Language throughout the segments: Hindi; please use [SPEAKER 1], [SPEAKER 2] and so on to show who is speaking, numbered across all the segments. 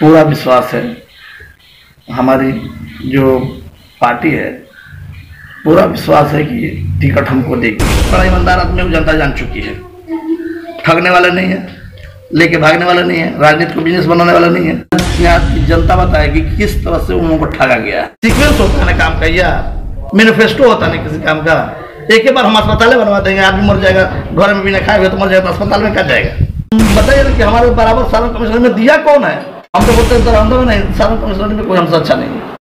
[SPEAKER 1] पूरा विश्वास है, हमारी जो पार्टी है पूरा विश्वास है कि टिकट हमको देगी। बड़ा ईमानदार आदमी को जनता जान चुकी है, ठगने वाला नहीं है, लेके भागने वाला नहीं है, राजनीति को बिजनेस बनाने वाला नहीं है। यहाँ की जनता बताएगी कि किस तरह से उन लोगों को ठगा गया। सीक्वेंस होता है काम का, या मैनिफेस्टो होता नहीं किसी काम का। एक ही बार हम अस्पताल बनवा देंगे, आदमी मर जाएगा, घर में भी नहीं खाएगा तो मर जाएगा, तो अस्पताल में क्या जाएगा। बताइए ना कि हमारे बराबर सारण कमिश्नर में दिया कौन है? हम तो बोलते हैं दरअंदर में नहीं, सारण कमिश्नर में कोई हमसे अच्छा नहीं है।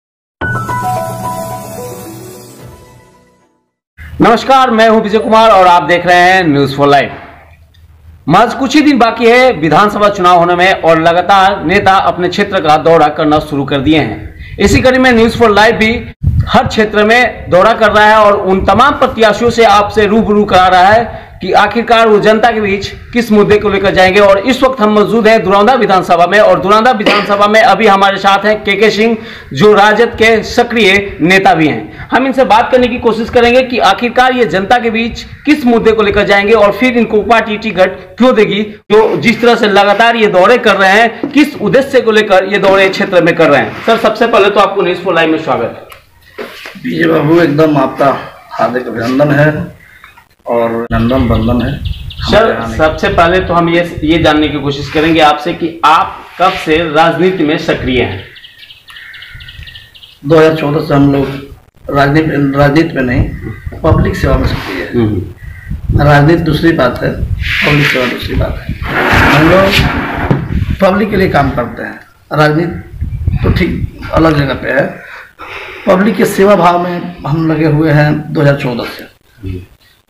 [SPEAKER 2] नमस्कार, मैं हूं विजय कुमार और आप देख रहे हैं न्यूज फॉर लाइफ। महज कुछ ही दिन बाकी है विधानसभा चुनाव होने में और लगातार नेता अपने क्षेत्र का दौरा करना शुरू कर दिए हैं। इसी कड़ी में न्यूज फॉर लाइफ भी हर क्षेत्र में दौरा कर रहा है और उन तमाम प्रत्याशियों से आपसे रूबरू करा रहा है कि आखिरकार वो जनता के बीच किस मुद्दे को लेकर जाएंगे। और इस वक्त हम मौजूद हैं दुरांदा विधानसभा में, और दुरांदा विधानसभा में अभी हमारे साथ हैं के सिंह, जो राजद के सक्रिय नेता भी हैं। हम इनसे बात करने की कोशिश करेंगे कि आखिरकार ये जनता के बीच किस मुद्दे को लेकर जाएंगे और फिर इनको पार्टी टिकट क्यों देगी। जो जिस तरह से लगातार ये दौरे कर रहे हैं, किस उद्देश्य को लेकर ये दौरे क्षेत्र में कर रहे हैं। सर, सबसे पहले तो आपको न्यूज फॉर लाइव में स्वागत है।
[SPEAKER 1] विजय बाबू, एकदम आपका हार्दिक अभिनंदन है और नंदन बंदन है।
[SPEAKER 2] सर, सबसे पहले तो हम ये जानने की कोशिश करेंगे आपसे कि आप कब से राजनीति में सक्रिय हैं।
[SPEAKER 1] 2014 से हम लोग राजनीति में नहीं, पब्लिक सेवा में सक्रिय है। राजनीति दूसरी बात है, पब्लिक सेवा दूसरी बात है। हम लोग पब्लिक के लिए काम करते हैं, राजनीति तो ठीक अलग जगह पे है। पब्लिक के सेवा भाव में हम लगे हुए हैं 2014 से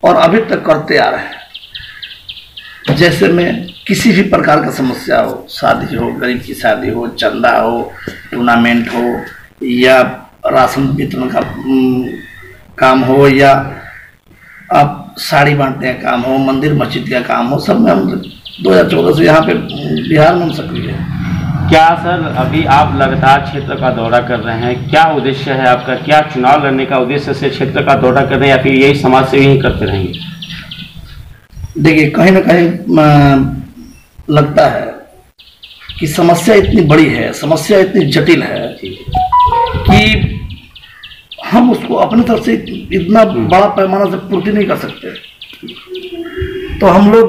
[SPEAKER 1] और अभी तक करते आ रहे हैं। जैसे में किसी भी प्रकार का समस्या हो, शादी हो, गरीब की शादी हो, चंदा हो, टूर्नामेंट हो, या राशन वितरण का काम हो, या आप साड़ी बांटने का काम हो, मंदिर मस्जिद का काम हो, सब में हम 2014 से यहाँ पे बिहार में हम सक्रिय हैं।
[SPEAKER 2] क्या सर, अभी आप लगातार क्षेत्र का दौरा कर रहे हैं, क्या उद्देश्य है आपका? क्या चुनाव लड़ने का उद्देश्य से क्षेत्र का दौरा कर रहे हैं या फिर यही समाज सेवा ही करते रहेंगे?
[SPEAKER 1] देखिए, कहीं ना कहीं लगता है कि समस्या इतनी बड़ी है, समस्या इतनी जटिल है कि हम उसको अपनी तरफ से इतना बड़ा पैमाना से पूर्ति नहीं कर सकते। तो हम लोग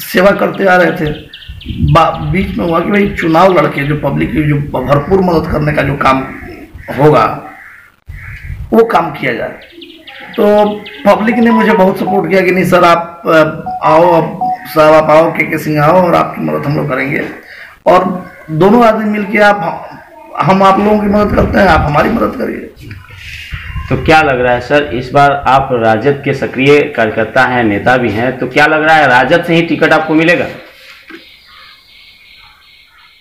[SPEAKER 1] सेवा करते आ रहे थे। बीच में हुआ कि भाई चुनाव लड़के जो पब्लिक की जो भरपूर मदद करने का जो काम होगा वो काम किया जाए। तो पब्लिक ने मुझे बहुत सपोर्ट किया कि नहीं सर, आप आओ, अब साहब आप आओ, के सिंह आओ और आपकी मदद हम लोग करेंगे। और दोनों आदमी मिलके हम आप लोगों की मदद करते हैं, आप हमारी मदद करिए।
[SPEAKER 2] तो क्या लग रहा है सर, इस बार आप राजद के सक्रिय कार्यकर्ता हैं, नेता भी हैं, तो क्या लग रहा है राजद से ही टिकट आपको मिलेगा?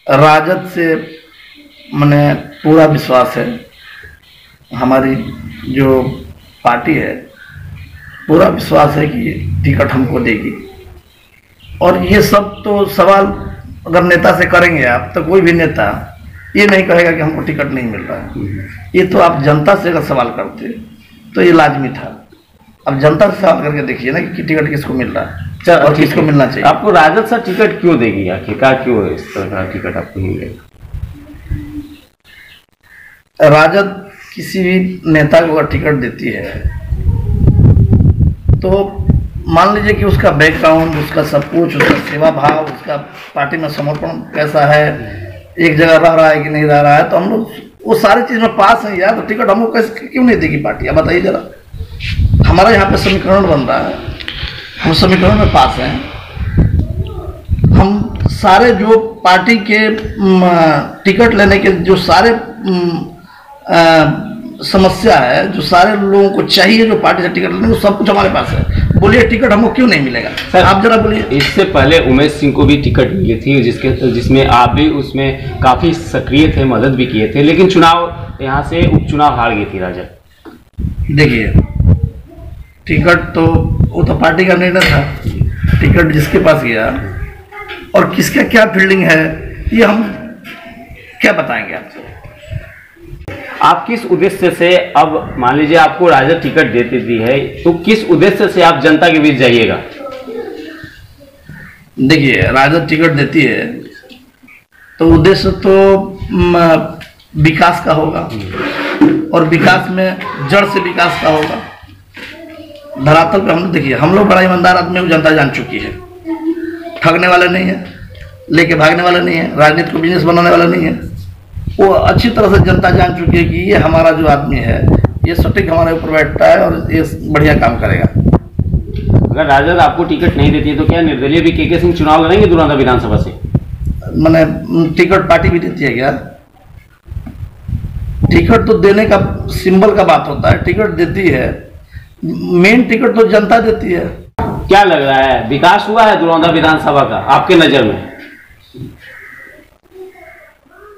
[SPEAKER 1] राजद से मैंने पूरा विश्वास है, हमारी जो पार्टी है पूरा विश्वास है कि टिकट हमको देगी। और ये सब तो सवाल अगर नेता से करेंगे आप, तो कोई भी नेता ये नहीं कहेगा कि हमको टिकट नहीं मिल रहा है। ये तो आप जनता से अगर सवाल करते तो ये लाजमी था। अब जनता से सवाल करके देखिए ना कि टिकट किसको मिल रहा है और किसको मिलना चाहिए।
[SPEAKER 2] आपको राजद से टिकट क्यों देगी? आखिरकार क्यों इस तरह का टिकट आपको मिलेगा?
[SPEAKER 1] राजद किसी भी नेता को अगर टिकट देती है तो मान लीजिए कि उसका बैकग्राउंड, उसका सब कुछ, उसका सेवा भाव, उसका पार्टी में समर्पण कैसा है, एक जगह रह रहा है कि नहीं रह रहा है, तो हम लोग वो सारी चीज में पास है यार। तो टिकट हम लोग कैसे क्यों नहीं देगी पार्टी? अब बताइए जरा। हमारा यहाँ पे समीकरण बन रहा है, हम समीकरण में पास हैं। हम सारे जो पार्टी के टिकट लेने के जो सारे समस्या है, जो सारे लोगों को चाहिए जो पार्टी से टिकट लेने, वो सब कुछ हमारे पास है। बोलिए टिकट हमको क्यों नहीं मिलेगा सर? आप जरा बोलिए।
[SPEAKER 2] इससे पहले उमेश सिंह को भी टिकट मिली थी, जिसमें आप भी उसमें काफी सक्रिय थे, मदद भी किए थे, लेकिन चुनाव यहाँ से उपचुनाव हार गई थी राजद।
[SPEAKER 1] देखिए, टिकट तो वो तो पार्टी का निर्णय था। टिकट जिसके पास गया और किसका क्या फील्डिंग है ये हम क्या बताएंगे आपसे।
[SPEAKER 2] आप किस उद्देश्य से, अब मान लीजिए आपको राजद टिकट देती दी है, तो किस उद्देश्य से आप जनता के बीच जाइएगा?
[SPEAKER 1] देखिए, राजद टिकट देती है तो उद्देश्य तो विकास का होगा, और विकास में जड़ से विकास का होगा। धरातल पे हमने देखिए, हम लोग बड़ा ईमानदार आदमी को जनता जान चुकी है, ठगने वाले नहीं है, लेके भागने वाले नहीं है, राजनीति को बिजनेस बनाने वाला नहीं है। वो अच्छी तरह से जनता जान चुकी है कि ये हमारा जो आदमी है ये सटीक हमारे ऊपर बैठता है और ये बढ़िया काम करेगा।
[SPEAKER 2] अगर राजद आपको टिकट नहीं देती है तो क्या निर्दलीय भी के सिंह चुनाव लड़ेंगे दुरांदा विधानसभा से?
[SPEAKER 1] मैंने टिकट पार्टी भी देती है क्या? टिकट तो देने का सिंबल का बात होता है, टिकट देती है, मेन टिकट तो जनता देती है।
[SPEAKER 2] क्या लग रहा है, विकास हुआ है दुरांदा विधानसभा का आपके नजर में?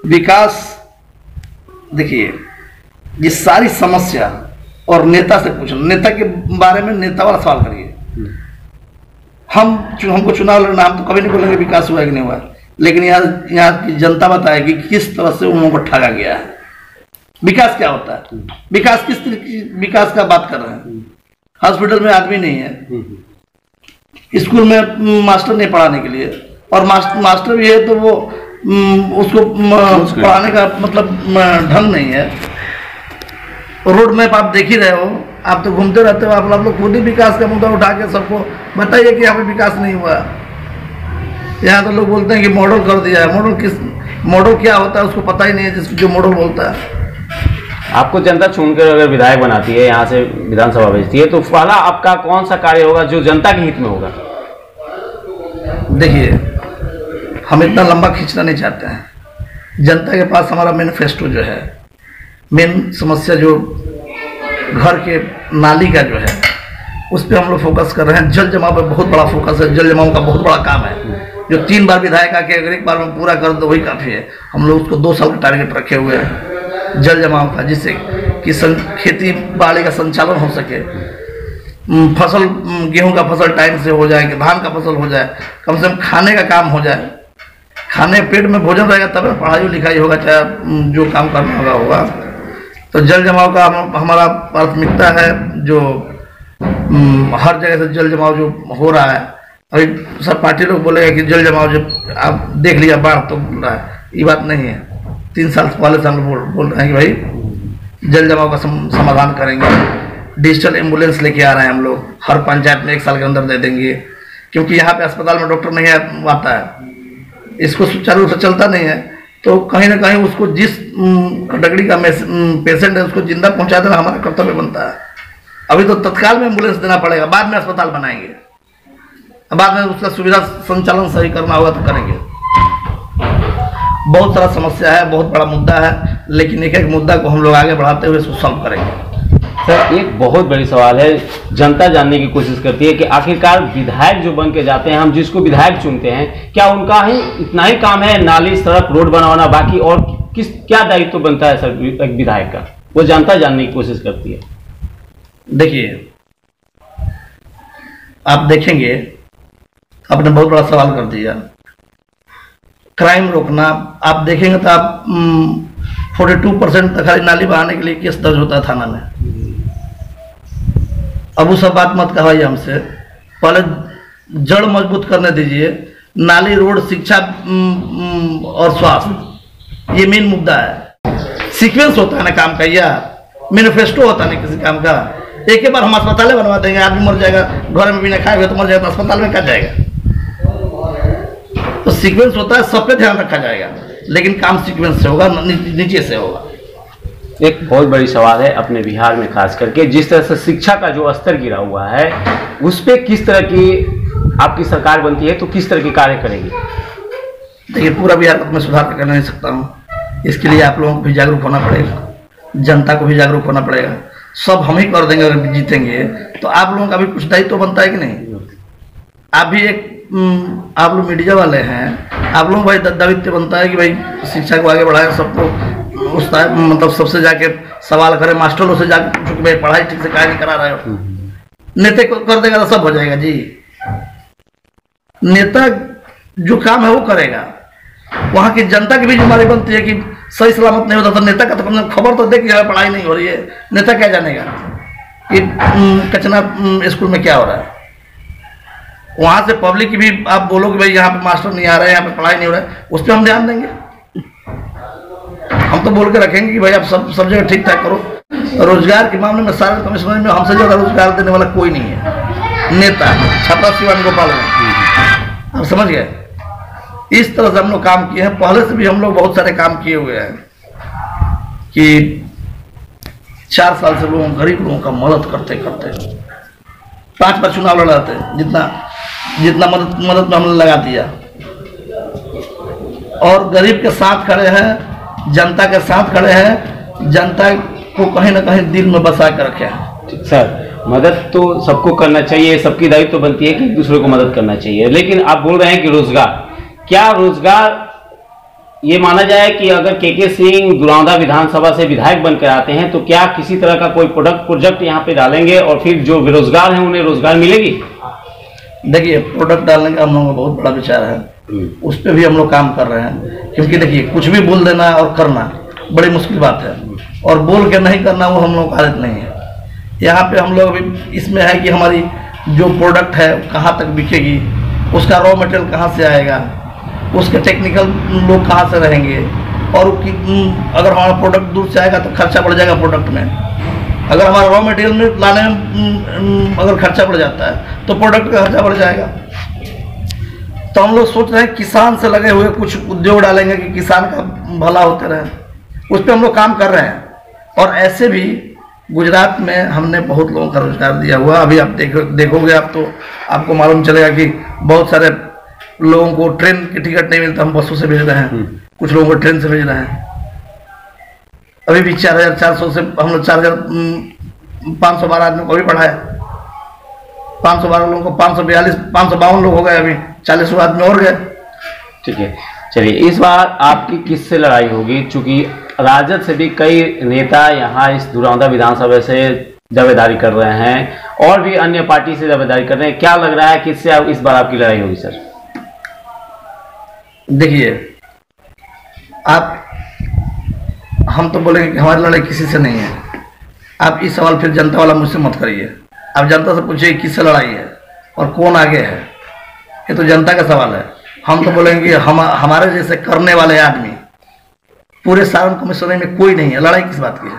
[SPEAKER 1] विकास देखिए, ये सारी समस्या और नेता से पूछना, नेता के बारे में नेता वाला सवाल करिए। हमको चुनाव लड़ना, हम तो कभी नहीं बोलेंगे विकास हुआ कि नहीं हुआ, लेकिन यहाँ की जनता बताएगी कि किस तरह से उन लोगों को ठगा गया है। विकास क्या होता है, विकास किस तरह की विकास का बात कर रहे हैं? हॉस्पिटल में आदमी नहीं है, स्कूल में मास्टर नहीं पढ़ाने के लिए, और मास्टर भी है तो वो उसको पढ़ाने का मतलब ढंग नहीं है। रोड मैप आप देख ही रहे हो, आप तो घूमते रहते हो, आप लोग खुद ही विकास का मुद्दा उठा के सबको बताइए कि यहाँ पे विकास नहीं हुआ। यहाँ तो लोग बोलते हैं कि मॉडल कर दिया है, मॉडल क्या होता है उसको पता ही नहीं है, जो मॉडल बोलता है।
[SPEAKER 2] आपको जनता चुनकर अगर विधायक बनाती है, यहाँ से विधानसभा भेजती है, तो पहला आपका कौन सा कार्य होगा जो जनता के हित में होगा?
[SPEAKER 1] देखिए, हम इतना लंबा खींचना नहीं चाहते हैं। जनता के पास हमारा मैनिफेस्टो जो है, मेन समस्या जो घर के नाली का जो है, उस पर हम लोग फोकस कर रहे हैं। जल जमाव पे बहुत बड़ा फोकस है, जल जमाव का बहुत बड़ा काम है, जो 3 बार विधायक आके अगर एक बार में पूरा कर दो वही काफ़ी है। हम लोग उसको 2 साल का टारगेट रखे हुए हैं जल जमाव का, जिससे कि खेती बाड़ी का संचालन हो सके, फसल गेहूं का फसल टाइम से हो जाए, कि धान का फसल हो जाए, कम से कम खाने का काम हो जाए। खाने पेट में भोजन रहेगा तब पढ़ाई लिखाई होगा, चाहे जो काम करना होगा। तो जल जमाव का हमारा प्राथमिकता है, जो हर जगह से जल जमाव जो हो रहा है। अभी सब पार्टी लोग बोलेगा कि जल जमाव जब आप देख लिया बाढ़ तो बोल रहा है, ये बात नहीं है। 3 साल पहले से हम लोग बोल रहे हैं कि भाई जल जमाव का समाधान करेंगे। डिजिटल एम्बुलेंस लेके आ रहे हैं हम लोग, हर पंचायत में 1 साल के अंदर दे देंगे, क्योंकि यहाँ पे अस्पताल में डॉक्टर नहीं आता है, इसको सुचारू रूप से चलता नहीं है। तो कहीं ना कहीं उसको जिस कैटेगरी का पेशेंट है उसको जिंदा पहुंचा देना हमारा कर्तव्य बनता है। अभी तो तत्काल में एम्बुलेंस देना पड़ेगा, बाद में अस्पताल बनाएंगे, बाद में उसका सुविधा संचालन सही करना होगा तो करेंगे। बहुत सारा समस्या है, बहुत बड़ा मुद्दा है, लेकिन एक एक मुद्दा को हम लोग आगे बढ़ाते हुए इसको सॉल्व करेंगे।
[SPEAKER 2] सर, एक बहुत बड़ी सवाल है, जनता जानने की कोशिश करती है कि आखिरकार विधायक जो बन के जाते हैं, हम जिसको विधायक चुनते हैं, क्या उनका ही इतना ही काम है नाली सड़क रोड बनवाना, बाकी और क्या दायित्व बनता है सर एक विधायक का? वो जनता जानने की कोशिश करती है।
[SPEAKER 1] देखिए, आप देखेंगे, आपने बहुत बड़ा सवाल कर दिया, क्राइम रोकना। आप देखेंगे तो आप 42% तक खाली नाली बहाने के लिए केस दर्ज होता है थाना में। अब वो सब बात मत कहवाइए हमसे, पहले जड़ मजबूत करने दीजिए। नाली रोड शिक्षा और स्वास्थ्य ये मेन मुद्दा है। सीक्वेंस होता है ना काम का, या मैनिफेस्टो होता है ना किसी काम का। एक ही बार हम अस्पतालें बनवा देंगे, आदमी मर जाएगा, घर में बिना खाए हुए तो मर जाएगा, तो अस्पताल में क्या जाएगा? तो सीक्वेंस होता है, सब पे ध्यान रखा जाएगा, लेकिन काम सीक्वेंस से होगा, नीचे से होगा।
[SPEAKER 2] एक बहुत बड़ी सवाल है अपने बिहार में, खास करके जिस तरह से शिक्षा का जो स्तर गिरा हुआ है, उस पर किस तरह की आपकी सरकार बनती है तो किस तरह के कार्य करेगी?
[SPEAKER 1] देखिए, पूरा बिहार को मैं सुधार कर नहीं सकता हूँ, इसके लिए आप लोगों को भी जागरूक होना पड़ेगा, जनता को भी जागरूक होना पड़ेगा। सब हम ही कर देंगे अगर जीतेंगे, तो आप लोगों का भी कुछ दायित्व बनता है कि नहीं? आप भी एक आप लोग मीडिया वाले हैं, आप लोगों को भाई दायित्व बनता है कि भाई शिक्षा को आगे बढ़ाएं, सबको उस मतलब सबसे जाके सवाल करें, मास्टरों से जाके पूछो कि भाई पढ़ाई ठीक से क्या नहीं करा रहे हो। नेता को कर देगा तो सब हो जाएगा जी। नेता जो काम है वो करेगा, वहाँ की जनता की भी जिम्मेदारी बनती है कि सही सलामत नहीं होता तो नेता का तो खबर तो दे कि पढ़ाई नहीं हो रही है। नेता क्या जानेगा कि कचना स्कूल में क्या हो रहा है? वहाँ से पब्लिक की भी आप बोलो कि भाई यहाँ पे मास्टर नहीं आ रहा है, यहाँ पे पढ़ाई नहीं हो रहा है, उस पर हम ध्यान देंगे। हम तो बोल के रखेंगे कि भाई आप सब जगह ठीक ठाक करो। रोजगार के मामले में सारे कमिश्नर में हमसे ज़्यादा रोजगार देने वाला कोई नहीं है। नेता छपरा सिवान गोपाल में, आप समझ गए। इस तरह से हम लोग काम किए हैं। पहले से भी हम लोग बहुत सारे काम किए हुए हैं कि 4 साल से लोगों गरीब लोगों का मदद करते करते 5 बार चुनाव लड़ाते, जितना मदद में हमने लगा दिया। और गरीब के साथ खड़े हैं, जनता के साथ खड़े हैं, जनता को कहीं ना कहीं दिल में बसा कर रखे हैं।
[SPEAKER 2] सर, मदद तो सबको करना चाहिए, सबकी दायित्व तो बनती है कि एक दूसरे को मदद करना चाहिए, लेकिन आप बोल रहे हैं कि रोजगार, क्या रोजगार ये माना जाए कि अगर के सिंह दुरांदा विधानसभा से विधायक बनकर आते हैं तो क्या किसी तरह का कोई प्रोजेक्ट यहाँ पे डालेंगे और फिर जो बेरोजगार हैं उन्हें रोजगार मिलेगी?
[SPEAKER 1] देखिए, प्रोडक्ट डालने का हम लोगों का बहुत बड़ा विचार है, उस पर भी हम लोग काम कर रहे हैं। क्योंकि देखिए, कुछ भी बोल देना और करना बड़ी मुश्किल बात है, और बोल के नहीं करना वो हम लोग का आदत नहीं है। यहाँ पे हम लोग अभी इसमें है कि हमारी जो प्रोडक्ट है कहाँ तक बिकेगी, उसका रॉ मटेरियल कहाँ से आएगा, उसके टेक्निकल लोग कहाँ से रहेंगे, और अगर हमारा प्रोडक्ट दूर से आएगा तो खर्चा बढ़ जाएगा प्रोडक्ट में। अगर हमारा रॉ मटेरियल में लाने में अगर खर्चा बढ़ जाता है तो प्रोडक्ट का खर्चा बढ़ जाएगा। तो हम लोग सोच रहे हैं किसान से लगे हुए कुछ उद्योग डालेंगे कि किसान का भला होते रहे, उस पर हम लोग काम कर रहे हैं। और ऐसे भी गुजरात में हमने बहुत लोगों का रोजगार दिया हुआ। अभी आप देखोगे आप तो आपको मालूम चलेगा कि बहुत सारे लोगों को ट्रेन की टिकट नहीं मिलता, हम बसों से भेज रहे हैं, कुछ लोगों को ट्रेन से भेज रहे हैं। अभी भी 4400 से हम लोग 4512 आदमी को भी पढ़ाया, 512 लोगों को 552 लोग हो गए, अभी 40 आदमी और गए।
[SPEAKER 2] ठीक है, चलिए, इस बार आपकी किससे लड़ाई होगी? चूंकि राजद से भी कई नेता यहाँ इस दुरांदा विधानसभा से दावेदारी कर रहे हैं और भी अन्य पार्टी से दावेदारी कर रहे हैं, क्या लग रहा है किससे इस बार आपकी लड़ाई होगी? सर
[SPEAKER 1] देखिए, हम तो बोलेंगे कि हमारी लड़ाई किसी से नहीं है। आप इस सवाल फिर जनता वाला मुझसे मत करिए। आप जनता से पूछिए किससे लड़ाई है और कौन आगे है, ये तो जनता का सवाल है। हम तो बोलेंगे कि हमारे जैसे करने वाले आदमी पूरे सारण कमिश्नरी में कोई नहीं है, लड़ाई किस बात की है?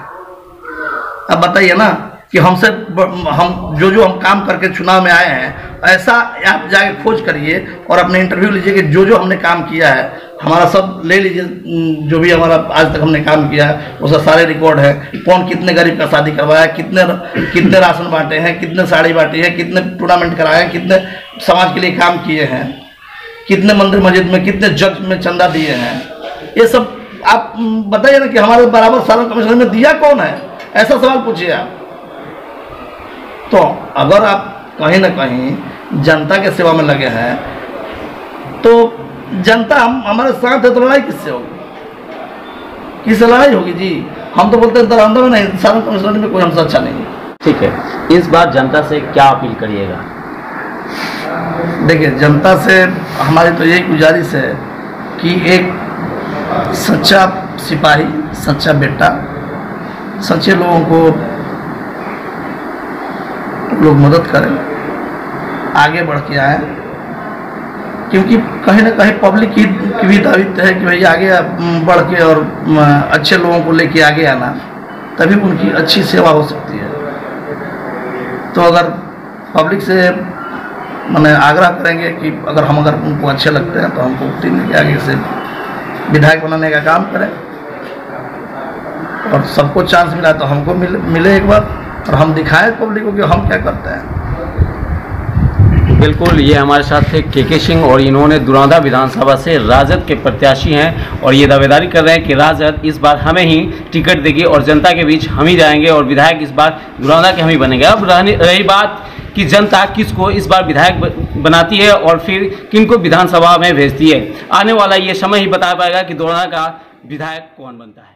[SPEAKER 1] अब बताइए ना कि हमसे हम जो हम काम करके चुनाव में आए हैं, ऐसा आप जाके खोज करिए और अपने इंटरव्यू लीजिए कि जो हमने काम किया है, हमारा सब ले लीजिए, जो भी हमारा आज तक हमने काम किया है उसका सारे रिकॉर्ड है। कौन कितने गरीब का शादी करवाया, कितने राशन बांटे हैं, कितने साड़ी बांटी है, कितने टूर्नामेंट कराए हैं, कितने समाज के लिए काम किए हैं, कितने मंदिर मस्जिद में, कितने जग में चंदा दिए हैं, ये सब आप बताइए ना कि हमारे बराबर सारण कमिश्नर में दिया कौन है, ऐसा सवाल पूछिए आप। तो अगर आप कहीं ना कहीं जनता के सेवा में लगे हैं तो जनता हमारे साथ है, तो लड़ाई किससे होगी? किससे लड़ाई होगी जी? हम तो बोलते हैं दरअंदा में नहीं, सारण कमिश्नर में कोई हमसे अच्छा नहीं है।
[SPEAKER 2] ठीक है, इस बार जनता से क्या अपील करिएगा?
[SPEAKER 1] देखिए, जनता से हमारी तो यही गुजारिश है कि एक सच्चा सिपाही, सच्चा बेटा, सच्चे लोगों को लोग मदद करें, आगे बढ़ के आए। क्योंकि कहीं ना कहीं पब्लिक की भी दायित्व है कि भाई आगे बढ़ के और अच्छे लोगों को लेके आगे आना, तभी उनकी अच्छी सेवा हो सकती है। तो अगर पब्लिक से मैंने आग्रह करेंगे कि अगर उनको अच्छे लगते हैं तो हमको टीम के आगे से विधायक बनाने का काम करें, और सबको चांस मिला तो हमको मिले एक बार, और हम दिखाएं पब्लिक को कि हम क्या करते हैं।
[SPEAKER 2] बिल्कुल, ये हमारे साथ थे के सिंह और इन्होंने दुरांदा विधानसभा से राजद के प्रत्याशी हैं और ये दावेदारी कर रहे हैं कि राजद इस बार हमें ही टिकट देगी और जनता के बीच हम ही जाएंगे और विधायक इस बार दुरांदा के हम ही बनेंगे। अब रही बात कि जनता किसको इस बार विधायक बनाती है और फिर किनको विधानसभा में भेजती है, आने वाला ये समय ही बता पाएगा कि दुरांदा का विधायक कौन बनता है।